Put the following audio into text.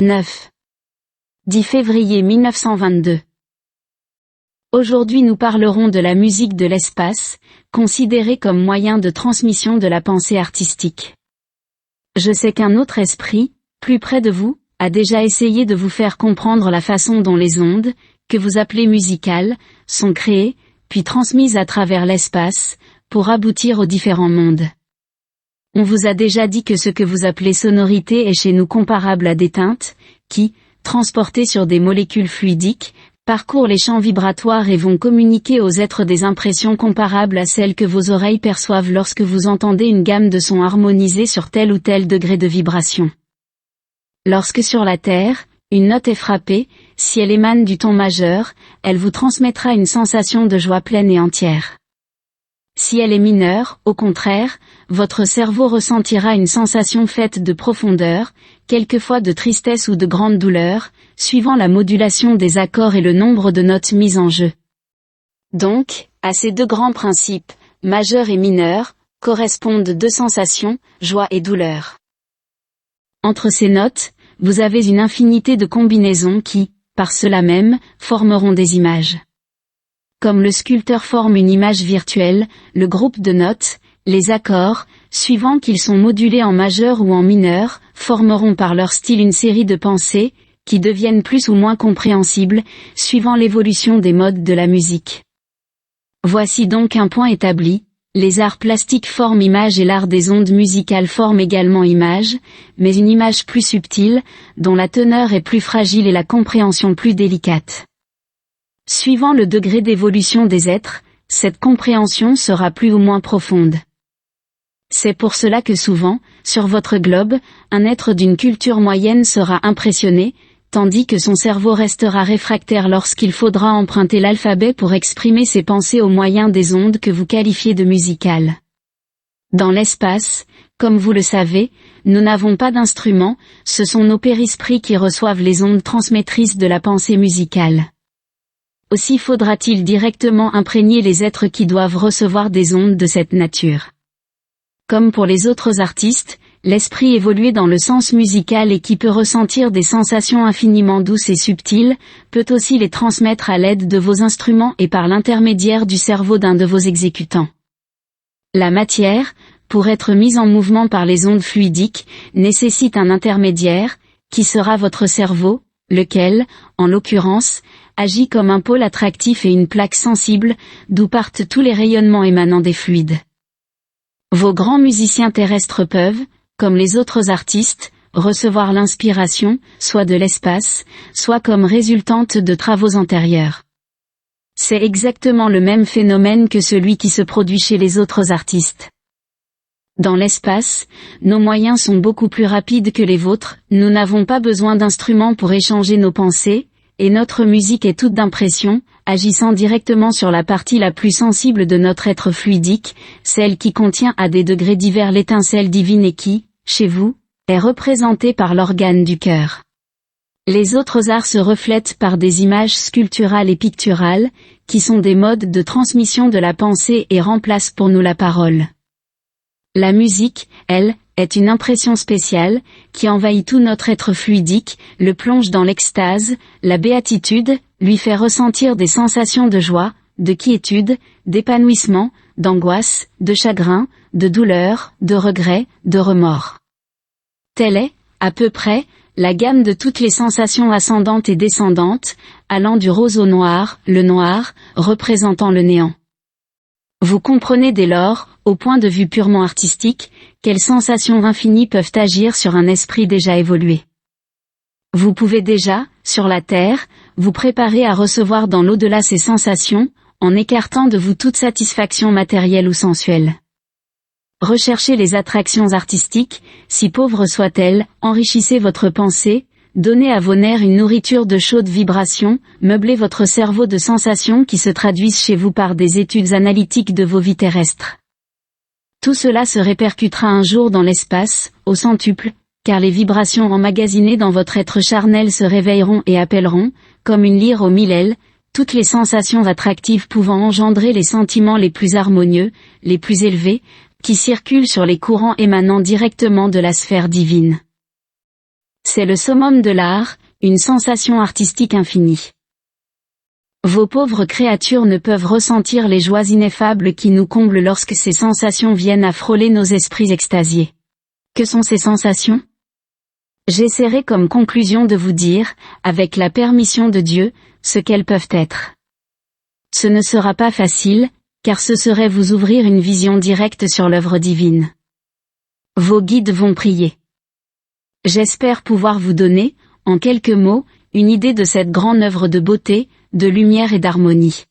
9. 10 février 1922. Aujourd'hui nous parlerons de la musique de l'espace, considérée comme moyen de transmission de la pensée artistique. Je sais qu'un autre esprit, plus près de vous, a déjà essayé de vous faire comprendre la façon dont les ondes, que vous appelez musicales, sont créées, puis transmises à travers l'espace, pour aboutir aux différents mondes. On vous a déjà dit que ce que vous appelez sonorité est chez nous comparable à des teintes, qui, transportées sur des molécules fluidiques, parcourent les champs vibratoires et vont communiquer aux êtres des impressions comparables à celles que vos oreilles perçoivent lorsque vous entendez une gamme de sons harmonisés sur tel ou tel degré de vibration. Lorsque sur la Terre, une note est frappée, si elle émane du ton majeur, elle vous transmettra une sensation de joie pleine et entière. Si elle est mineure, au contraire, votre cerveau ressentira une sensation faite de profondeur, quelquefois de tristesse ou de grande douleur, suivant la modulation des accords et le nombre de notes mises en jeu. Donc, à ces deux grands principes, majeur et mineur, correspondent deux sensations, joie et douleur. Entre ces notes, vous avez une infinité de combinaisons qui, par cela même, formeront des images. Comme le sculpteur forme une image virtuelle, le groupe de notes, les accords, suivant qu'ils sont modulés en majeur ou en mineur, formeront par leur style une série de pensées, qui deviennent plus ou moins compréhensibles, suivant l'évolution des modes de la musique. Voici donc un point établi, les arts plastiques forment image et l'art des ondes musicales forme également image, mais une image plus subtile, dont la teneur est plus fragile et la compréhension plus délicate. Suivant le degré d'évolution des êtres, cette compréhension sera plus ou moins profonde. C'est pour cela que souvent, sur votre globe, un être d'une culture moyenne sera impressionné, tandis que son cerveau restera réfractaire lorsqu'il faudra emprunter l'alphabet pour exprimer ses pensées au moyen des ondes que vous qualifiez de musicales. Dans l'espace, comme vous le savez, nous n'avons pas d'instruments, ce sont nos périsprits qui reçoivent les ondes transmettrices de la pensée musicale. Aussi faudra-t-il directement imprégner les êtres qui doivent recevoir des ondes de cette nature. Comme pour les autres artistes, l'esprit évolué dans le sens musical et qui peut ressentir des sensations infiniment douces et subtiles, peut aussi les transmettre à l'aide de vos instruments et par l'intermédiaire du cerveau d'un de vos exécutants. La matière, pour être mise en mouvement par les ondes fluidiques, nécessite un intermédiaire, qui sera votre cerveau, lequel, en l'occurrence, agit comme un pôle attractif et une plaque sensible, d'où partent tous les rayonnements émanant des fluides. Vos grands musiciens terrestres peuvent, comme les autres artistes, recevoir l'inspiration, soit de l'espace, soit comme résultante de travaux antérieurs. C'est exactement le même phénomène que celui qui se produit chez les autres artistes. Dans l'espace, nos moyens sont beaucoup plus rapides que les vôtres, nous n'avons pas besoin d'instruments pour échanger nos pensées, et notre musique est toute d'impression, agissant directement sur la partie la plus sensible de notre être fluidique, celle qui contient à des degrés divers l'étincelle divine et qui, chez vous, est représentée par l'organe du cœur. Les autres arts se reflètent par des images sculpturales et picturales, qui sont des modes de transmission de la pensée et remplacent pour nous la parole. La musique, elle, est une impression spéciale, qui envahit tout notre être fluidique, le plonge dans l'extase, la béatitude, lui fait ressentir des sensations de joie, de quiétude, d'épanouissement, d'angoisse, de chagrin, de douleur, de regret, de remords. Telle est, à peu près, la gamme de toutes les sensations ascendantes et descendantes, allant du rose au noir, le noir, représentant le néant. Vous comprenez dès lors, au point de vue purement artistique, quelles sensations infinies peuvent agir sur un esprit déjà évolué. Vous pouvez déjà, sur la Terre, vous préparer à recevoir dans l'au-delà ces sensations, en écartant de vous toute satisfaction matérielle ou sensuelle. Recherchez les attractions artistiques, si pauvres soient-elles, enrichissez votre pensée, donnez à vos nerfs une nourriture de chaudes vibrations, meublez votre cerveau de sensations qui se traduisent chez vous par des études analytiques de vos vies terrestres. Tout cela se répercutera un jour dans l'espace, au centuple, car les vibrations emmagasinées dans votre être charnel se réveilleront et appelleront, comme une lyre aux mille ailes, toutes les sensations attractives pouvant engendrer les sentiments les plus harmonieux, les plus élevés, qui circulent sur les courants émanant directement de la sphère divine. C'est le summum de l'art, une sensation artistique infinie. Vos pauvres créatures ne peuvent ressentir les joies ineffables qui nous comblent lorsque ces sensations viennent à frôler nos esprits extasiés. Que sont ces sensations? J'essaierai comme conclusion de vous dire, avec la permission de Dieu, ce qu'elles peuvent être. Ce ne sera pas facile, car ce serait vous ouvrir une vision directe sur l'œuvre divine. Vos guides vont prier. J'espère pouvoir vous donner, en quelques mots, une idée de cette grande œuvre de beauté, de lumière et d'harmonie.